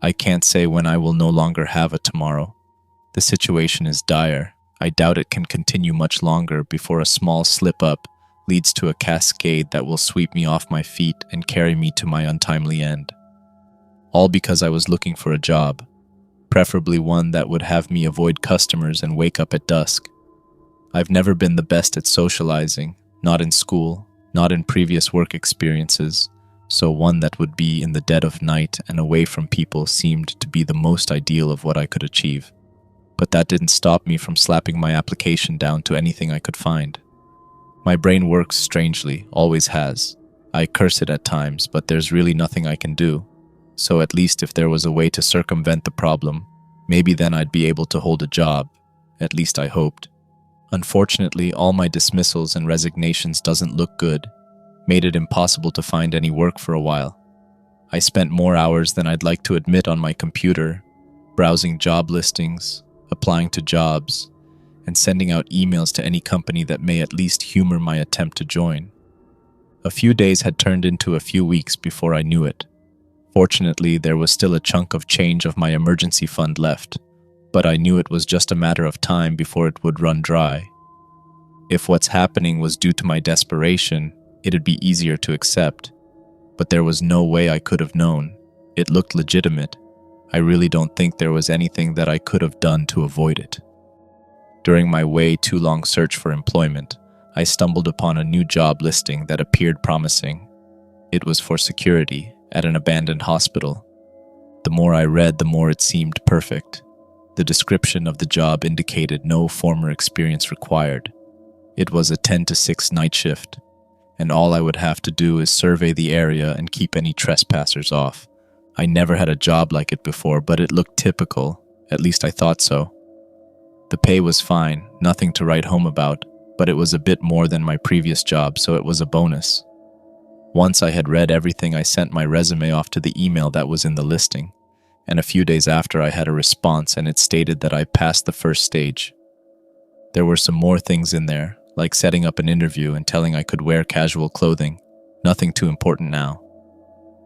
I can't say when I will no longer have a tomorrow. The situation is dire. I doubt it can continue much longer before a small slip-up leads to a cascade that will sweep me off my feet and carry me to my untimely end. All because I was looking for a job, preferably one that would have me avoid customers and wake up at dusk. I've never been the best at socializing, not in school, not in previous work experiences, so one that would be in the dead of night and away from people seemed to be the most ideal of what I could achieve. But that didn't stop me from slapping my application down to anything I could find. My brain works strangely, always has. I curse it at times, but there's really nothing I can do. So at least if there was a way to circumvent the problem, maybe then I'd be able to hold a job. At least I hoped. Unfortunately, all my dismissals and resignations doesn't look good. Made it impossible to find any work for a while. I spent more hours than I'd like to admit on my computer, browsing job listings, applying to jobs, and sending out emails to any company that may at least humor my attempt to join. A few days had turned into a few weeks before I knew it. Fortunately, there was still a chunk of change of my emergency fund left, but I knew it was just a matter of time before it would run dry. If what's happening was due to my desperation, it'd be easier to accept, but there was no way I could have known. It looked legitimate. I really don't think there was anything that I could have done to avoid it. During my way too long search for employment, I stumbled upon a new job listing that appeared promising. It was for security at an abandoned hospital. The more I read, the more it seemed perfect. The description of the job indicated no former experience required. It was a 10 to 6 night shift, and all I would have to do is survey the area and keep any trespassers off. I never had a job like it before, but it looked typical. At least I thought so. The pay was fine, nothing to write home about, but it was a bit more than my previous job, so it was a bonus. Once I had read everything, I sent my resume off to the email that was in the listing, and a few days after I had a response and it stated that I passed the first stage. There were some more things in there, like setting up an interview and telling I could wear casual clothing. Nothing too important now.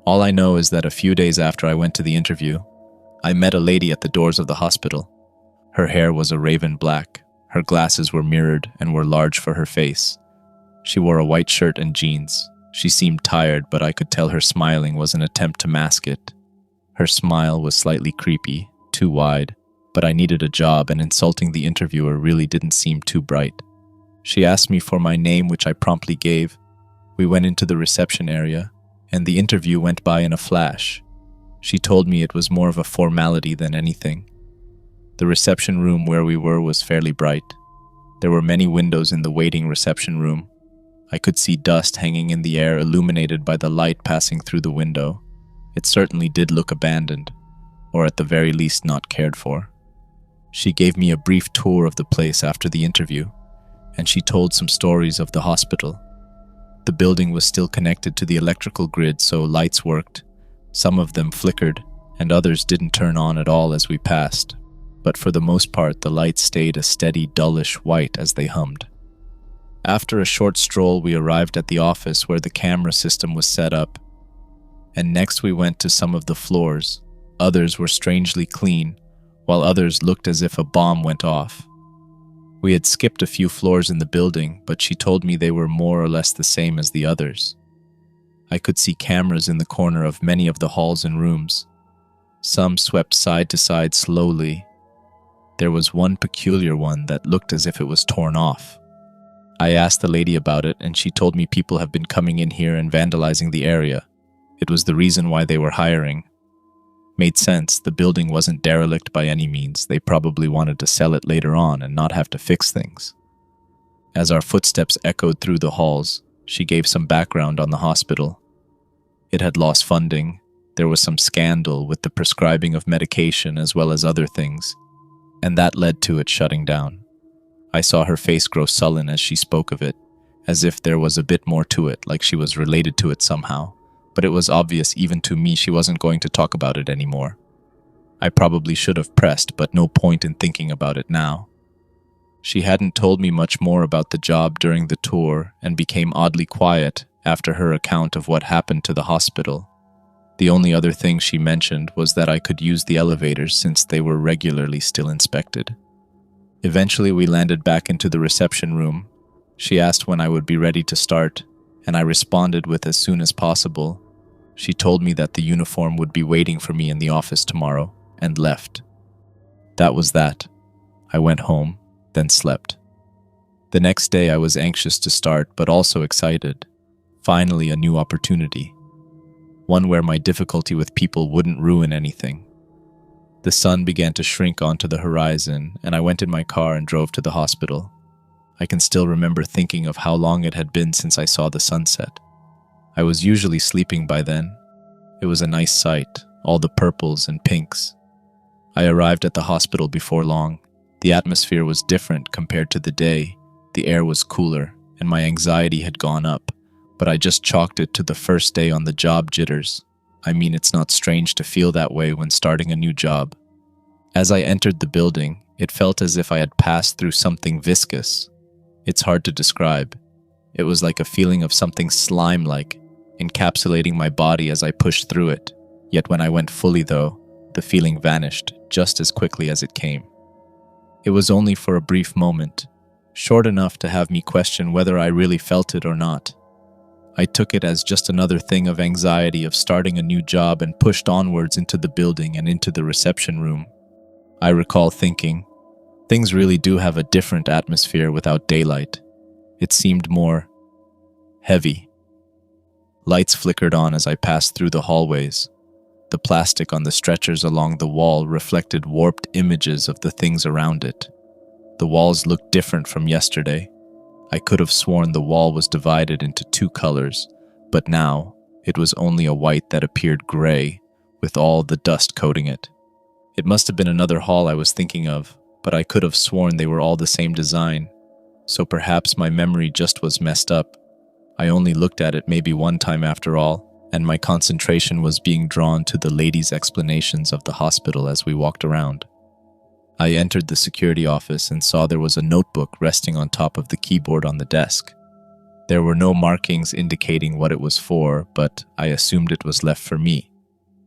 All I know is that a few days after I went to the interview, I met a lady at the doors of the hospital. Her hair was a raven black, her glasses were mirrored and were large for her face. She wore a white shirt and jeans. She seemed tired, but I could tell her smiling was an attempt to mask it. Her smile was slightly creepy, too wide, but I needed a job and insulting the interviewer really didn't seem too bright. She asked me for my name, which I promptly gave. We went into the reception area, and the interview went by in a flash. She told me it was more of a formality than anything. The reception room where we were was fairly bright. There were many windows in the waiting reception room. I could see dust hanging in the air illuminated by the light passing through the window. It certainly did look abandoned, or at the very least not cared for. She gave me a brief tour of the place after the interview, and she told some stories of the hospital. The building was still connected to the electrical grid, so lights worked. Some of them flickered, and others didn't turn on at all as we passed. But for the most part, the lights stayed a steady, dullish white as they hummed. After a short stroll, we arrived at the office where the camera system was set up, and next we went to some of the floors. Others were strangely clean, while others looked as if a bomb went off. We had skipped a few floors in the building, but she told me they were more or less the same as the others. I could see cameras in the corner of many of the halls and rooms. Some swept side to side slowly. There was one peculiar one that looked as if it was torn off. I asked the lady about it, and she told me people have been coming in here and vandalizing the area. It was the reason why they were hiring. Made sense, the building wasn't derelict by any means. They probably wanted to sell it later on and not have to fix things. As our footsteps echoed through the halls, she gave some background on the hospital. It had lost funding. There was some scandal with the prescribing of medication as well as other things, and that led to it shutting down. I saw her face grow sullen as she spoke of it, as if there was a bit more to it, like she was related to it somehow. But it was obvious even to me she wasn't going to talk about it anymore. I probably should have pressed, but no point in thinking about it now. She hadn't told me much more about the job during the tour and became oddly quiet after her account of what happened to the hospital. The only other thing she mentioned was that I could use the elevators since they were regularly still inspected. Eventually, we landed back into the reception room. She asked when I would be ready to start, and I responded with as soon as possible. She told me that the uniform would be waiting for me in the office tomorrow, and left. That was that. I went home, then slept. The next day I was anxious to start, but also excited. Finally, a new opportunity. One where my difficulty with people wouldn't ruin anything. The sun began to shrink onto the horizon, and I went in my car and drove to the hospital. I can still remember thinking of how long it had been since I saw the sunset. I was usually sleeping by then. It was a nice sight, all the purples and pinks. I arrived at the hospital before long. The atmosphere was different compared to the day. The air was cooler, and my anxiety had gone up, but I just chalked it to the first day on the job jitters. I mean, it's not strange to feel that way when starting a new job. As I entered the building, it felt as if I had passed through something viscous. It's hard to describe. It was like a feeling of something slime-like, encapsulating my body as I pushed through it. Yet when I went fully, though, the feeling vanished just as quickly as it came. It was only for a brief moment, short enough to have me question whether I really felt it or not. I took it as just another thing of anxiety of starting a new job and pushed onwards into the building and into the reception room. I recall thinking, things really do have a different atmosphere without daylight. It seemed more heavy. Lights flickered on as I passed through the hallways. The plastic on the stretchers along the wall reflected warped images of the things around it. The walls looked different from yesterday. I could have sworn the wall was divided into two colors, but now it was only a white that appeared gray, with all the dust coating it. It must have been another hall I was thinking of, but I could have sworn they were all the same design, so perhaps my memory just was messed up. I only looked at it maybe one time after all, and my concentration was being drawn to the lady's explanations of the hospital as we walked around. I entered the security office and saw there was a notebook resting on top of the keyboard on the desk. There were no markings indicating what it was for, but I assumed it was left for me.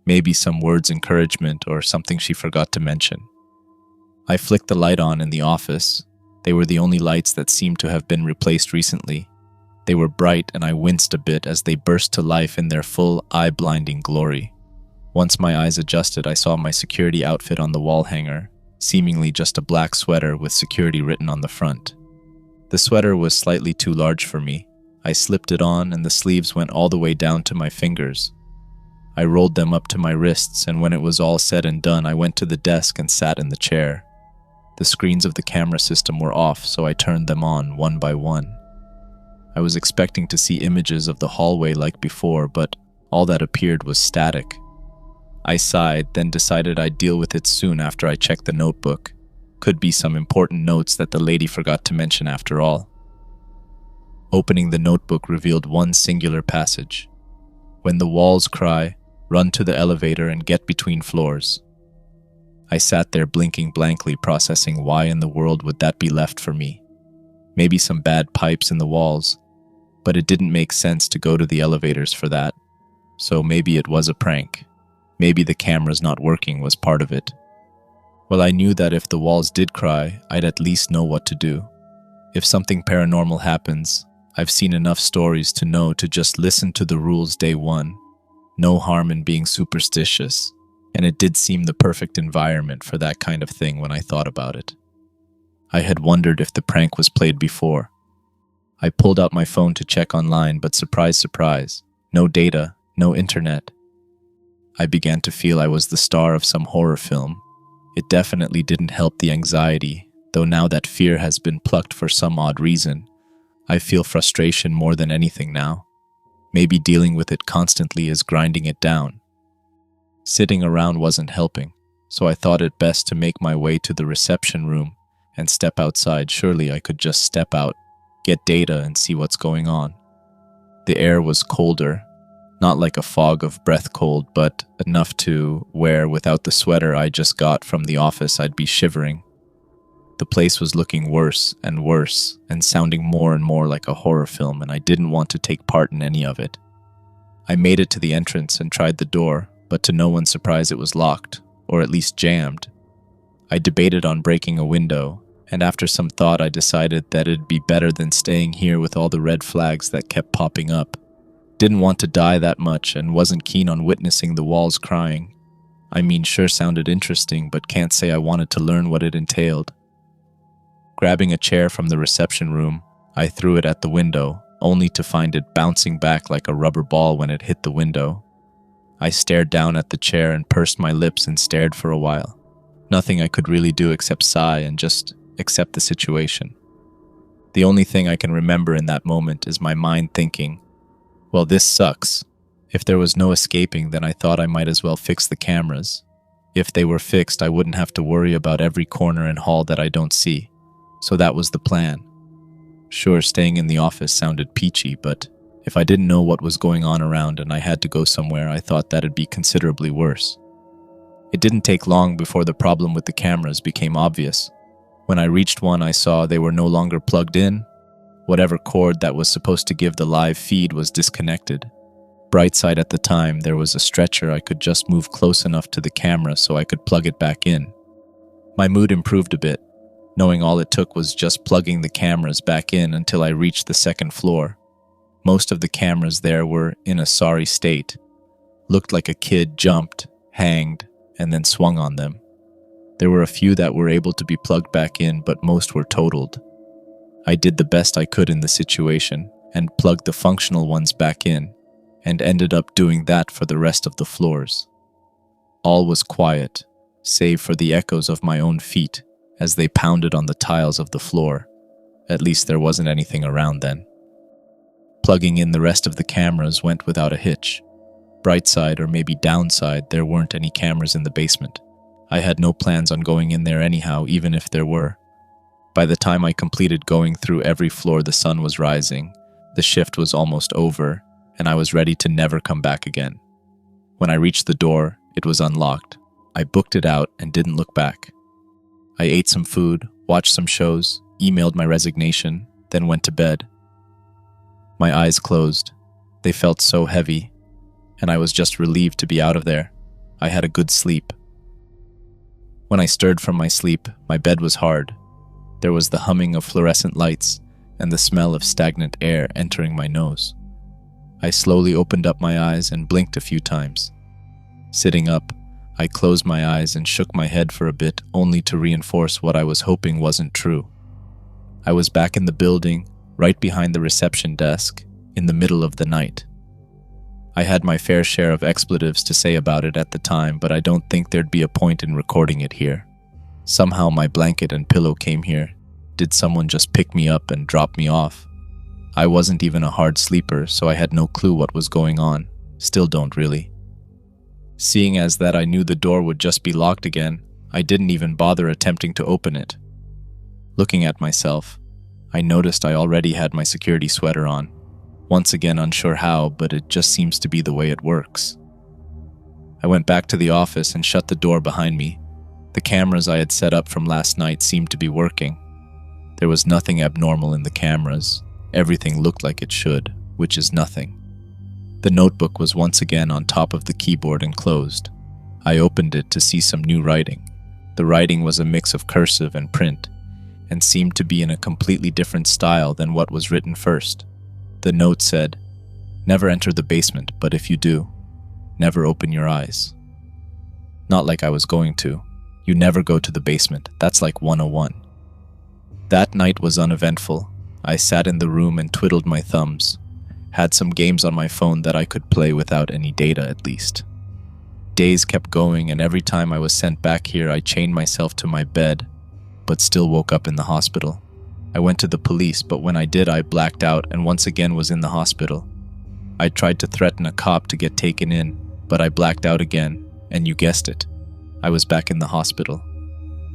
Maybe some words encouragement or something she forgot to mention. I flicked the light on in the office. They were the only lights that seemed to have been replaced recently. They were bright and I winced a bit as they burst to life in their full, eye-blinding glory. Once my eyes adjusted, I saw my security outfit on the wall hanger, seemingly just a black sweater with security written on the front. The sweater was slightly too large for me. I slipped it on and the sleeves went all the way down to my fingers. I rolled them up to my wrists, and when it was all said and done, I went to the desk and sat in the chair. The screens of the camera system were off, so I turned them on one by one. I was expecting to see images of the hallway like before, but all that appeared was static. I sighed, then decided I'd deal with it soon after I checked the notebook. Could be some important notes that the lady forgot to mention after all. Opening the notebook revealed one singular passage. When the walls cry, run to the elevator and get between floors. I sat there blinking blankly, processing why in the world would that be left for me. Maybe some bad pipes in the walls, but it didn't make sense to go to the elevators for that. So maybe it was a prank. Maybe the cameras not working was part of it. Well, I knew that if the walls did cry, I'd at least know what to do. If something paranormal happens, I've seen enough stories to know to just listen to the rules day one. No harm in being superstitious, and it did seem the perfect environment for that kind of thing when I thought about it. I had wondered if the prank was played before. I pulled out my phone to check online, but surprise, surprise, no data, no internet. I began to feel I was the star of some horror film. It definitely didn't help the anxiety, though now that fear has been plucked for some odd reason, I feel frustration more than anything now. Maybe dealing with it constantly is grinding it down. Sitting around wasn't helping, so I thought it best to make my way to the reception room and step outside. Surely I could just step out, get data, and see what's going on. The air was colder. Not like a fog of breath cold, but enough to where, without the sweater I just got from the office, I'd be shivering. The place was looking worse and sounding more and more like a horror film, and I didn't want to take part in any of it. I made it to the entrance and tried the door, but to no one's surprise it was locked, or at least jammed. I debated on breaking a window, and after some thought I decided that it'd be better than staying here with all the red flags that kept popping up. Didn't want to die that much and wasn't keen on witnessing the walls crying. I mean, sure sounded interesting, but can't say I wanted to learn what it entailed. Grabbing a chair from the reception room, I threw it at the window, only to find it bouncing back like a rubber ball when it hit the window. I stared down at the chair and pursed my lips and stared for a while. Nothing I could really do except sigh and just accept the situation. The only thing I can remember in that moment is my mind thinking, well, this sucks. If there was no escaping, then I thought I might as well fix the cameras. If they were fixed, I wouldn't have to worry about every corner and hall that I don't see. So that was the plan. Sure, staying in the office sounded peachy, but if I didn't know what was going on around and I had to go somewhere, I thought that'd be considerably worse. It didn't take long before the problem with the cameras became obvious. When I reached one, I saw they were no longer plugged in. Whatever cord that was supposed to give the live feed was disconnected. Bright side at the time, there was a stretcher I could just move close enough to the camera so I could plug it back in. My mood improved a bit, knowing all it took was just plugging the cameras back in until I reached the second floor. Most of the cameras there were in a sorry state. Looked like a kid jumped, hanged, and then swung on them. There were a few that were able to be plugged back in, but most were totaled. I did the best I could in the situation and plugged the functional ones back in, and ended up doing that for the rest of the floors. All was quiet, save for the echoes of my own feet as they pounded on the tiles of the floor. At least there wasn't anything around then. Plugging in the rest of the cameras went without a hitch. Bright side, or maybe downside, there weren't any cameras in the basement. I had no plans on going in there anyhow, even if there were. By the time I completed going through every floor, the sun was rising, the shift was almost over, and I was ready to never come back again. When I reached the door, it was unlocked. I booked it out and didn't look back. I ate some food, watched some shows, emailed my resignation, then went to bed. My eyes closed. They felt so heavy, and I was just relieved to be out of there. I had a good sleep. When I stirred from my sleep, my bed was hard. There was the humming of fluorescent lights and the smell of stagnant air entering my nose. I slowly opened up my eyes and blinked a few times. Sitting up, I closed my eyes and shook my head for a bit, only to reinforce what I was hoping wasn't true. I was back in the building, right behind the reception desk, in the middle of the night. I had my fair share of expletives to say about it at the time, but I don't think there'd be a point in recording it here. Somehow my blanket and pillow came here. Did someone just pick me up and drop me off? I wasn't even a hard sleeper, so I had no clue what was going on. Still don't really. Seeing as that I knew the door would just be locked again, I didn't even bother attempting to open it. Looking at myself, I noticed I already had my security sweater on. Once again unsure how, but it just seems to be the way it works. I went back to the office and shut the door behind me. The cameras I had set up from last night seemed to be working. There was nothing abnormal in the cameras. Everything looked like it should, which is nothing. The notebook was once again on top of the keyboard and closed. I opened it to see some new writing. The writing was a mix of cursive and print, and seemed to be in a completely different style than what was written first. The note said, "Never enter the basement, but if you do, never open your eyes." Not like I was going to. You never go to the basement. That's like 101. That night was uneventful. I sat in the room and twiddled my thumbs. Had some games on my phone that I could play without any data at least. Days kept going, and every time I was sent back here, I chained myself to my bed, but still woke up in the hospital. I went to the police, but when I did, I blacked out and once again was in the hospital. I tried to threaten a cop to get taken in, but I blacked out again, and you guessed it, I was back in the hospital.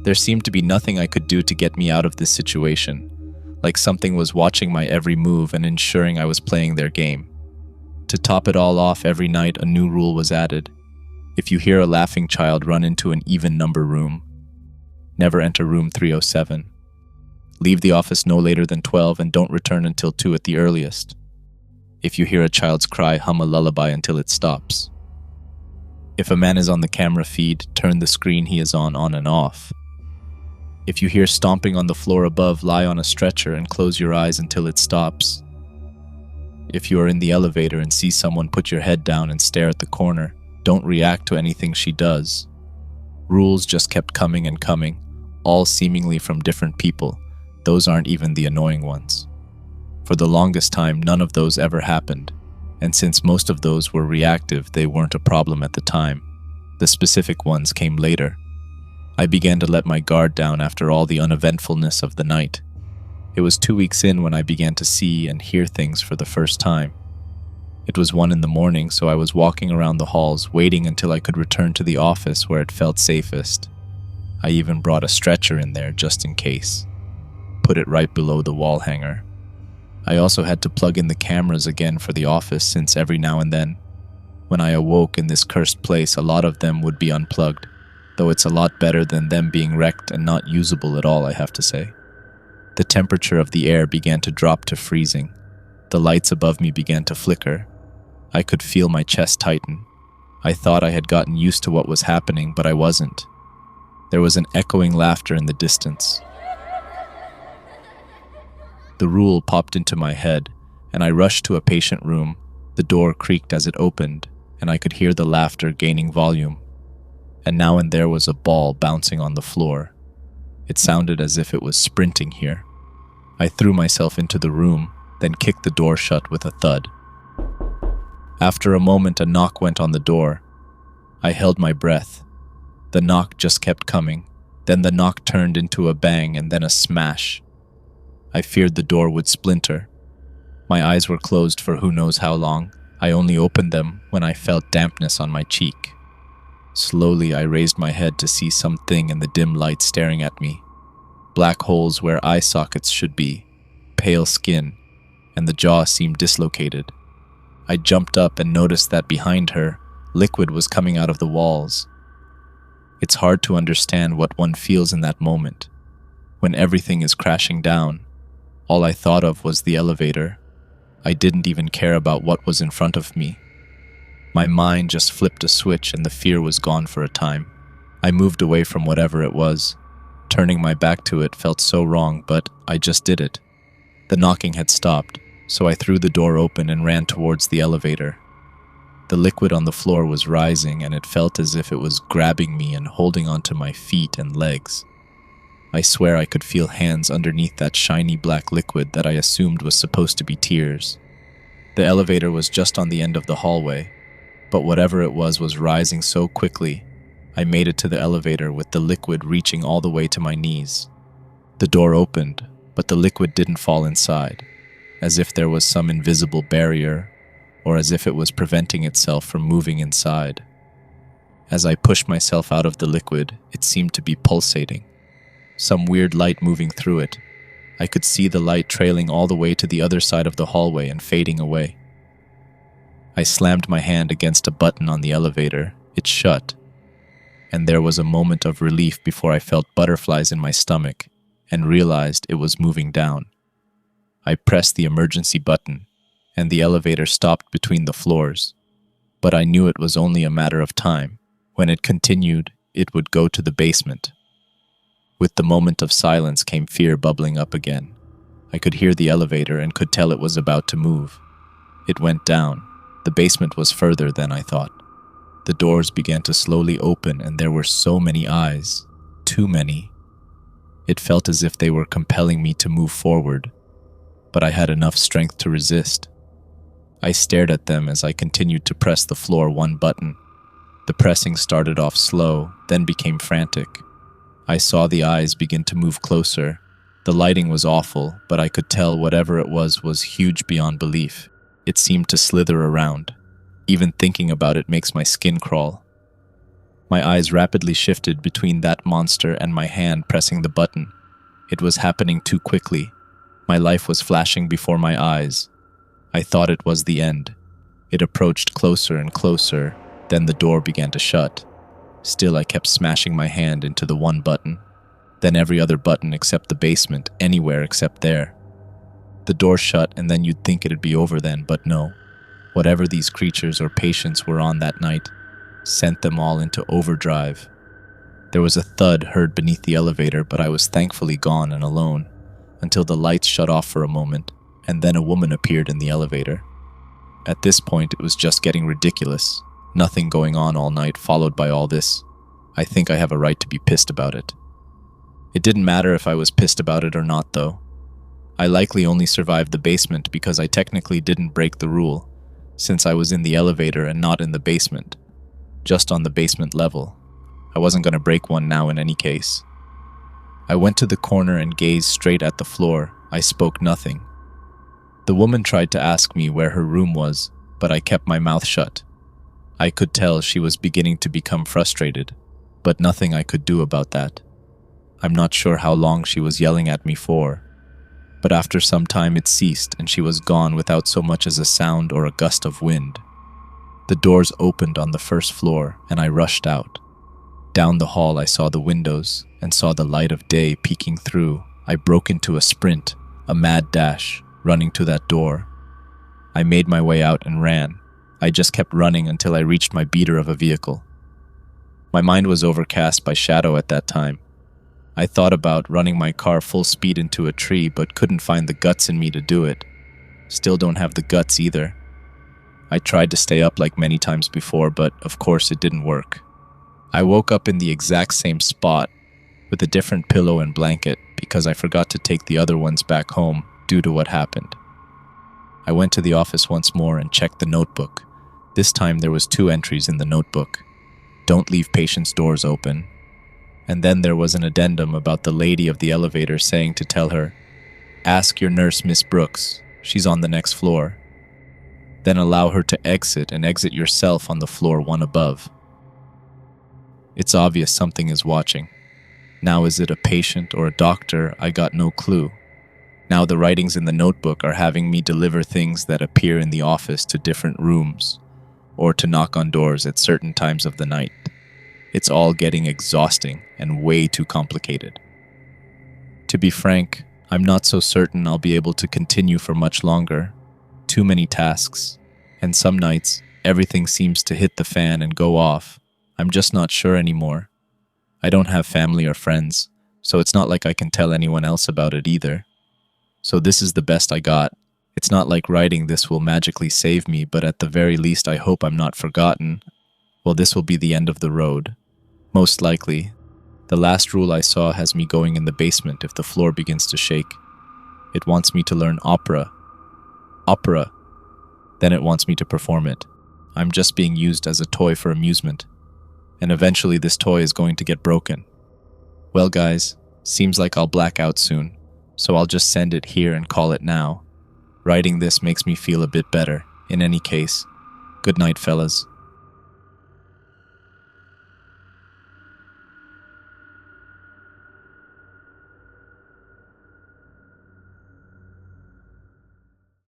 There seemed to be nothing I could do to get me out of this situation, like something was watching my every move and ensuring I was playing their game. To top it all off, every night a new rule was added. If you hear a laughing child, run into an even number room. Never enter room 307. Leave the office no later than 12 and don't return until 2 at the earliest. If you hear a child's cry, hum a lullaby until it stops. If a man is on the camera feed, turn the screen he is on and off. If you hear stomping on the floor above, lie on a stretcher and close your eyes until it stops. If you are in the elevator and see someone, put your head down and stare at the corner. Don't react to anything she does. Rules just kept coming and coming, all seemingly from different people. Those aren't even the annoying ones. For the longest time, none of those ever happened, and since most of those were reactive, they weren't a problem at the time. The specific ones came later. I began to let my guard down after all the uneventfulness of the night. It was 2 weeks in when I began to see and hear things for the first time. It was 1 a.m, so I was walking around the halls, waiting until I could return to the office where it felt safest. I even brought a stretcher in there just in case. Put it right below the wall hanger. I also had to plug in the cameras again for the office, since every now and then, when I awoke in this cursed place, a lot of them would be unplugged, though it's a lot better than them being wrecked and not usable at all, I have to say. The temperature of the air began to drop to freezing. The lights above me began to flicker. I could feel my chest tighten. I thought I had gotten used to what was happening, but I wasn't. There was an echoing laughter in the distance. The rule popped into my head, and I rushed to a patient room. The door creaked as it opened, and I could hear the laughter gaining volume. And now and there was a ball bouncing on the floor. It sounded as if it was sprinting here. I threw myself into the room, then kicked the door shut with a thud. After a moment, a knock went on the door. I held my breath. The knock just kept coming. Then the knock turned into a bang and then a smash. I feared the door would splinter. My eyes were closed for who knows how long. I only opened them when I felt dampness on my cheek. Slowly, I raised my head to see something in the dim light staring at me. Black holes where eye sockets should be, pale skin, and the jaw seemed dislocated. I jumped up and noticed that behind her, liquid was coming out of the walls. It's hard to understand what one feels in that moment. When everything is crashing down, all I thought of was the elevator. I didn't even care about what was in front of me. My mind just flipped a switch and the fear was gone for a time. I moved away from whatever it was. Turning my back to it felt so wrong, but I just did it. The knocking had stopped, so I threw the door open and ran towards the elevator. The liquid on the floor was rising, and it felt as if it was grabbing me and holding onto my feet and legs. I swear I could feel hands underneath that shiny black liquid that I assumed was supposed to be tears. The elevator was just on the end of the hallway, but whatever it was rising so quickly. I made it to the elevator with the liquid reaching all the way to my knees. The door opened, but the liquid didn't fall inside, as if there was some invisible barrier, or as if it was preventing itself from moving inside. As I pushed myself out of the liquid, it seemed to be pulsating. Some weird light moving through it. I could see the light trailing all the way to the other side of the hallway and fading away. I slammed my hand against a button on the elevator. It shut, and there was a moment of relief before I felt butterflies in my stomach and realized it was moving down. I pressed the emergency button, and the elevator stopped between the floors, but I knew it was only a matter of time. When it continued, it would go to the basement. With the moment of silence came fear bubbling up again. I could hear the elevator and could tell it was about to move. It went down. The basement was further than I thought. The doors began to slowly open, and there were so many eyes. Too many. It felt as if they were compelling me to move forward, but I had enough strength to resist. I stared at them as I continued to press the floor one button. The pressing started off slow, then became frantic. I saw the eyes begin to move closer. The lighting was awful, but I could tell whatever it was huge beyond belief. It seemed to slither around. Even thinking about it makes my skin crawl. My eyes rapidly shifted between that monster and my hand pressing the button. It was happening too quickly. My life was flashing before my eyes. I thought it was the end. It approached closer and closer, then the door began to shut. Still, I kept smashing my hand into the one button, then every other button except the basement, anywhere except there. The door shut, and then you'd think it'd be over then, but no. Whatever these creatures or patients were on that night sent them all into overdrive. There was a thud heard beneath the elevator, but I was thankfully gone and alone until the lights shut off for a moment, and then a woman appeared in the elevator. At this point, it was just getting ridiculous. Nothing going on all night, followed by all this. I think I have a right to be pissed about it. It didn't matter if I was pissed about it or not, though. I likely only survived the basement because I technically didn't break the rule, since I was in the elevator and not in the basement, just on the basement level. I wasn't going to break one now in any case. I went to the corner and gazed straight at the floor. I spoke nothing. The woman tried to ask me where her room was, but I kept my mouth shut. I could tell she was beginning to become frustrated, but nothing I could do about that. I'm not sure how long she was yelling at me for, but after some time it ceased and she was gone without so much as a sound or a gust of wind. The doors opened on the first floor and I rushed out. Down the hall I saw the windows and saw the light of day peeking through. I broke into a sprint, a mad dash, running to that door. I made my way out and ran. I just kept running until I reached my beater of a vehicle. My mind was overcast by shadow at that time. I thought about running my car full speed into a tree, but couldn't find the guts in me to do it. Still don't have the guts either. I tried to stay up like many times before, but of course it didn't work. I woke up in the exact same spot with a different pillow and blanket because I forgot to take the other ones back home due to what happened. I went to the office once more and checked the notebook. This time there was 2 entries in the notebook. Don't leave patients' doors open. And then there was an addendum about the lady of the elevator saying to tell her, ask your nurse, Miss Brooks. She's on the next floor. Then allow her to exit and exit yourself on the floor 1 above. It's obvious something is watching. Now is it a patient or a doctor? I got no clue. Now the writings in the notebook are having me deliver things that appear in the office to different rooms, or to knock on doors at certain times of the night. It's all getting exhausting and way too complicated. To be frank, I'm not so certain I'll be able to continue for much longer. Too many tasks, and some nights, everything seems to hit the fan and go off. I'm just not sure anymore. I don't have family or friends, so it's not like I can tell anyone else about it either. So this is the best I got. It's not like writing this will magically save me, but at the very least I hope I'm not forgotten. Well, this will be the end of the road. Most likely. The last rule I saw has me going in the basement if the floor begins to shake. It wants me to learn opera. Opera. Then it wants me to perform it. I'm just being used as a toy for amusement. And eventually this toy is going to get broken. Well guys, seems like I'll black out soon, so I'll just send it here and call it now. Writing this makes me feel a bit better. In any case, good night fellas.